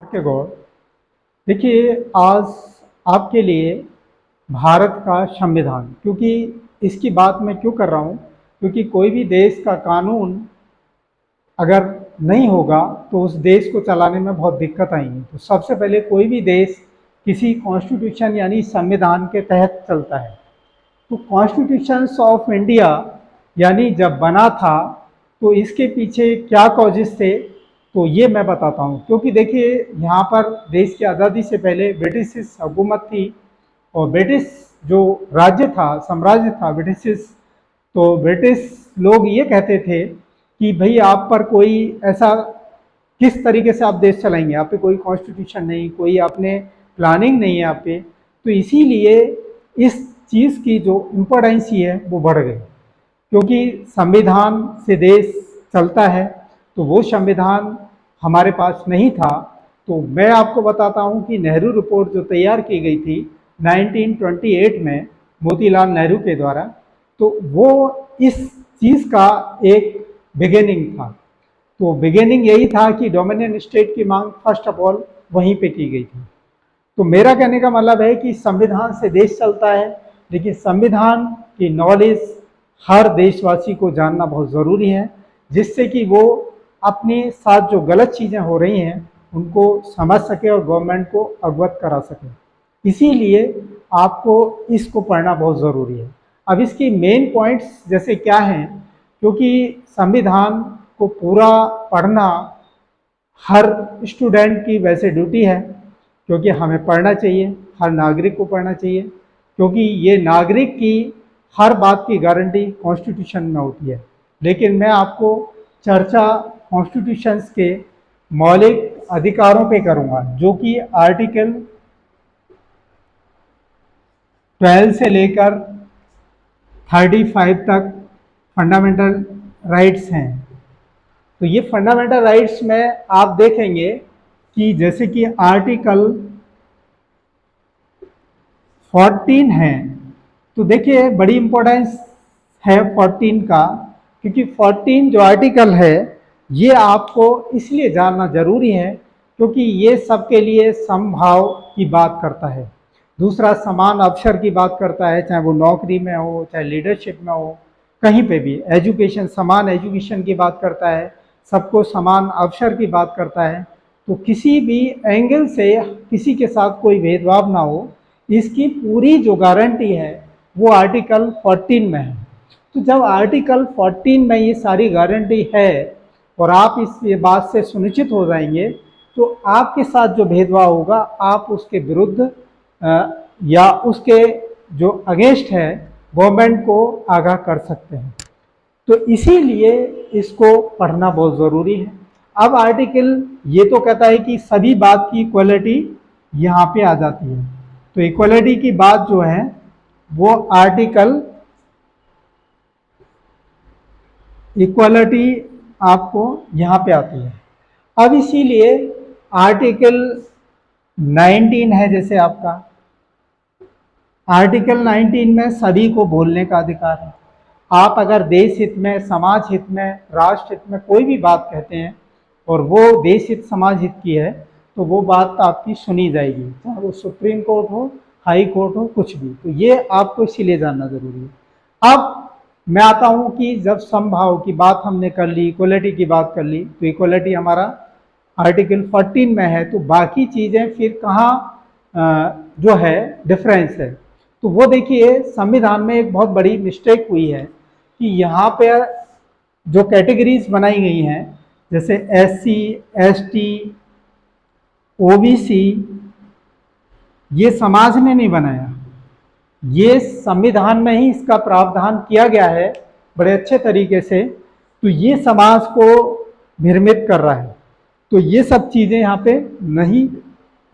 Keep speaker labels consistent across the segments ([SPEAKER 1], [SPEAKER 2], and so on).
[SPEAKER 1] के गौर देखिए, आज आपके लिए भारत का संविधान, क्योंकि इसकी बात मैं क्यों कर रहा हूँ, क्योंकि कोई भी देश का कानून अगर नहीं होगा तो उस देश को चलाने में बहुत दिक्कत आएंगी। तो सबसे पहले कोई भी देश किसी कॉन्स्टिट्यूशन यानी संविधान के तहत चलता है। तो कॉन्स्टिट्यूशन ऑफ इंडिया यानी जब बना था तो इसके पीछे क्या कॉजेस थे, तो ये मैं बताता हूँ। क्योंकि देखिए, यहाँ पर देश की आज़ादी से पहले ब्रिटिश हुकूमत थी और ब्रिटिश जो राज्य था, साम्राज्य था ब्रिटिश, तो ब्रिटिश लोग ये कहते थे कि भाई आप पर कोई ऐसा किस तरीके से आप देश चलाएंगे, आप पे कोई कॉन्स्टिट्यूशन नहीं, कोई आपने प्लानिंग नहीं है आप पे। तो इसीलिए इस चीज़ की जो इम्पोर्टेंस है वो बढ़ गई, क्योंकि संविधान से देश चलता है। तो वो संविधान हमारे पास नहीं था। तो मैं आपको बताता हूँ कि नेहरू रिपोर्ट जो तैयार की गई थी 1928 में मोतीलाल नेहरू के द्वारा, तो वो इस चीज़ का एक बिगिनिंग था। तो बिगिनिंग यही था कि डोमिनियन स्टेट की मांग फर्स्ट ऑफ ऑल वहीं पे की गई थी। तो मेरा कहने का मतलब है कि संविधान से देश चलता है, लेकिन संविधान की नॉलेज हर देशवासी को जानना बहुत ज़रूरी है, जिससे कि वो अपने साथ जो गलत चीज़ें हो रही हैं उनको समझ सके और गवर्नमेंट को अवगत करा सके। इसीलिए आपको इसको पढ़ना बहुत ज़रूरी है। अब इसकी मेन पॉइंट्स जैसे क्या हैं, क्योंकि संविधान को पूरा पढ़ना हर स्टूडेंट की वैसे ड्यूटी है, क्योंकि हमें पढ़ना चाहिए, हर नागरिक को पढ़ना चाहिए, क्योंकि ये नागरिक की हर बात की गारंटी कॉन्स्टिट्यूशन में होती है। लेकिन मैं आपको चर्चा कॉन्स्टिट्यूशंस के मौलिक अधिकारों पे करूंगा, जो कि आर्टिकल 12 से लेकर 35 तक फंडामेंटल राइट्स हैं। तो ये फंडामेंटल राइट्स में आप देखेंगे कि जैसे कि आर्टिकल 14 है, तो देखिए बड़ी इंपॉर्टेंस है 14 का, क्योंकि 14 जो आर्टिकल है ये आपको इसलिए जानना जरूरी है क्योंकि ये सबके लिए समभाव की बात करता है। दूसरा, समान अवसर की बात करता है, चाहे वो नौकरी में हो, चाहे लीडरशिप में हो, कहीं पे भी। एजुकेशन, समान एजुकेशन की बात करता है, सबको समान अवसर की बात करता है। तो किसी भी एंगल से किसी के साथ कोई भेदभाव ना हो, इसकी पूरी जो गारंटी है वो आर्टिकल 14 में है। तो जब आर्टिकल 14 में ये सारी गारंटी है और आप इस ये बात से सुनिश्चित हो जाएंगे, तो आपके साथ जो भेदभाव होगा आप उसके विरुद्ध या उसके जो अगेंस्ट है गवर्नमेंट को आगाह कर सकते हैं। तो इसीलिए इसको पढ़ना बहुत ज़रूरी है। अब आर्टिकल ये तो कहता है कि सभी बात की इक्वलिटी यहाँ पे आ जाती है। तो इक्वलिटी की बात जो है वो आर्टिकल इक्वलिटी आपको यहाँ पे आती है। अब इसीलिए आर्टिकल 19 है, जैसे आपका आर्टिकल 19 में सभी को बोलने का अधिकार है। आप अगर देश हित में, समाज हित में, राष्ट्र हित में कोई भी बात कहते हैं और वो देश हित समाज हित की है, तो वो बात आपकी सुनी जाएगी, चाहे वो सुप्रीम कोर्ट हो, हाई कोर्ट हो, कुछ भी। तो ये आपको इसीलिए जानना जरूरी है। अब मैं आता हूँ कि जब समभाव की बात हमने कर ली, इक्वलिटी की बात कर ली, तो इक्वलिटी हमारा आर्टिकल 14 में है, तो बाकी चीज़ें फिर कहाँ जो है डिफरेंस है। तो वो देखिए, संविधान में एक बहुत बड़ी मिस्टेक हुई है कि यहाँ पे जो कैटेगरीज बनाई गई हैं, जैसे SC, ST, OBC, ये समाज ने नहीं बनाया, ये संविधान में ही इसका प्रावधान किया गया है बड़े अच्छे तरीके से। तो ये समाज को भ्रमित कर रहा है। तो ये सब चीज़ें यहाँ पे नहीं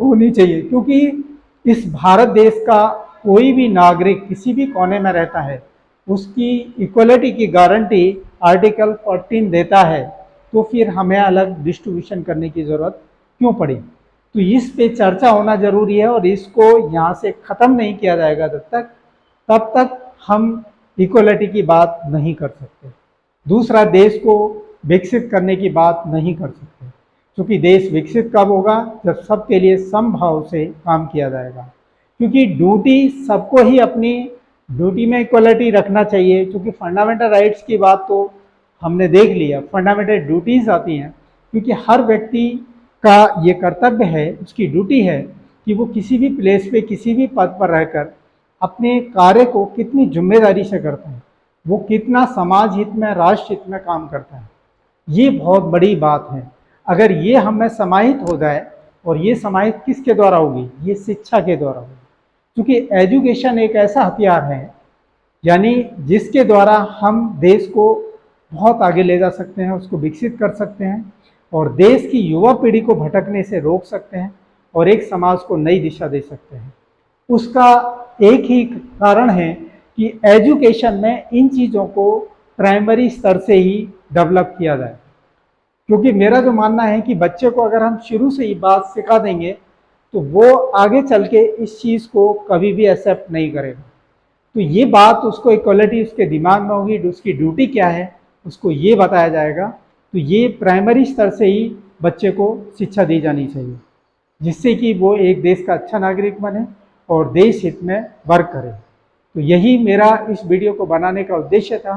[SPEAKER 1] होनी चाहिए, क्योंकि इस भारत देश का कोई भी नागरिक किसी भी कोने में रहता है, उसकी इक्वलिटी की गारंटी आर्टिकल 14 देता है। तो फिर हमें अलग डिस्ट्रीब्यूशन करने की ज़रूरत क्यों पड़ी? तो इस पे चर्चा होना जरूरी है और इसको यहाँ से ख़त्म नहीं किया जाएगा तब तक हम इक्वलिटी की बात नहीं कर सकते। दूसरा, देश को विकसित करने की बात नहीं कर सकते। क्योंकि देश विकसित कब होगा, जब सबके लिए समभाव से काम किया जाएगा। क्योंकि ड्यूटी सबको ही अपनी ड्यूटी में इक्वलिटी रखना चाहिए, क्योंकि फंडामेंटल राइट्स की बात तो हमने देख लिया, फंडामेंटल ड्यूटीज आती हैं। क्योंकि हर व्यक्ति का ये कर्तव्य है, उसकी ड्यूटी है कि वो किसी भी प्लेस पे किसी भी पद पर रहकर अपने कार्य को कितनी जिम्मेदारी से करता है, वो कितना समाज हित में, राष्ट्र हित में काम करता है। ये बहुत बड़ी बात है। अगर ये हम में समाहित हो जाए, और ये समाहित किसके द्वारा होगी, ये शिक्षा के द्वारा होगी। क्योंकि एजुकेशन एक ऐसा हथियार है, यानी जिसके द्वारा हम देश को बहुत आगे ले जा सकते हैं, उसको विकसित कर सकते हैं और देश की युवा पीढ़ी को भटकने से रोक सकते हैं और एक समाज को नई दिशा दे सकते हैं। उसका एक ही कारण है कि एजुकेशन में इन चीज़ों को प्राइमरी स्तर से ही डेवलप किया जाए। क्योंकि मेरा जो मानना है कि बच्चे को अगर हम शुरू से ही बात सिखा देंगे तो वो आगे चल के इस चीज़ को कभी भी एक्सेप्ट नहीं करेगा। तो ये बात उसको इक्वलिटी उसके दिमाग में होगी, उसकी ड्यूटी क्या है उसको ये बताया जाएगा। तो ये प्राइमरी स्तर से ही बच्चे को शिक्षा दी जानी चाहिए, जिससे कि वो एक देश का अच्छा नागरिक बने और देश हित में वर्क करे। तो यही मेरा इस वीडियो को बनाने का उद्देश्य था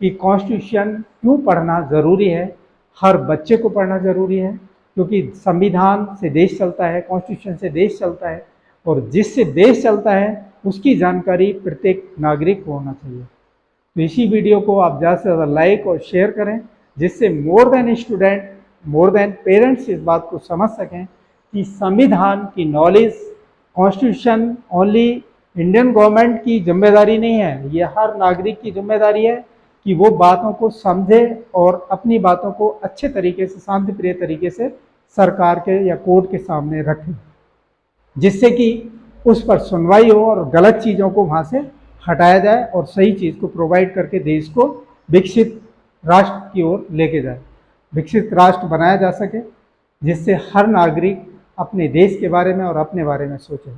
[SPEAKER 1] कि कॉन्स्टिट्यूशन क्यों पढ़ना ज़रूरी है, हर बच्चे को पढ़ना ज़रूरी है। क्योंकि संविधान से देश चलता है, कॉन्स्टिट्यूशन से देश चलता है, और जिससे देश चलता है उसकी जानकारी प्रत्येक नागरिक को होना चाहिए। तो इसी वीडियो को आप ज़्यादा से ज़्यादा लाइक और शेयर करें, जिससे more than student, more than parents इस बात को समझ सकें कि संविधान की knowledge, constitution only Indian government की जिम्मेदारी नहीं है, ये हर नागरिक की जिम्मेदारी है कि वो बातों को समझे और अपनी बातों को अच्छे तरीके से, शांतिप्रिय तरीके से सरकार के या कोर्ट के सामने रखें, जिससे कि उस पर सुनवाई हो और गलत चीज़ों को वहाँ से हटाया जाए और सही चीज़ को प्रोवाइड करके देश को विकसित राष्ट्र की ओर लेके जाए, विकसित राष्ट्र बनाया जा सके, जिससे हर नागरिक अपने देश के बारे में और अपने बारे में सोचे,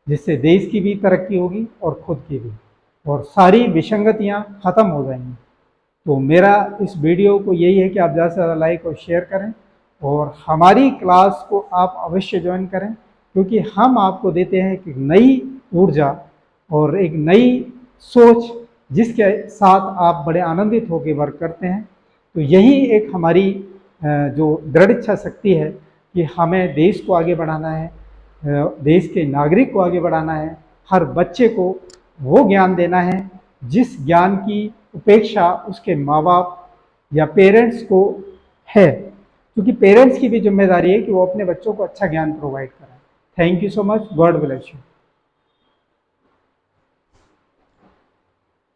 [SPEAKER 1] जिससे देश की भी तरक्की होगी और खुद की भी, और सारी विसंगतियाँ खत्म हो जाएंगी। तो मेरा इस वीडियो को यही है कि आप ज़्यादा से ज़्यादा लाइक और शेयर करें और हमारी क्लास को आप अवश्य ज्वाइन करें, क्योंकि हम आपको देते हैं एक नई ऊर्जा और एक नई सोच, जिसके साथ आप बड़े आनंदित होकर वर्क करते हैं। तो यही एक हमारी जो दृढ़ इच्छा शक्ति है कि हमें देश को आगे बढ़ाना है, देश के नागरिक को आगे बढ़ाना है, हर बच्चे को वो ज्ञान देना है जिस ज्ञान की उपेक्षा उसके माँ बाप या पेरेंट्स को है। क्योंकि पेरेंट्स की भी जिम्मेदारी है कि वो अपने बच्चों को अच्छा ज्ञान प्रोवाइड करें। Thank you so much, God bless you.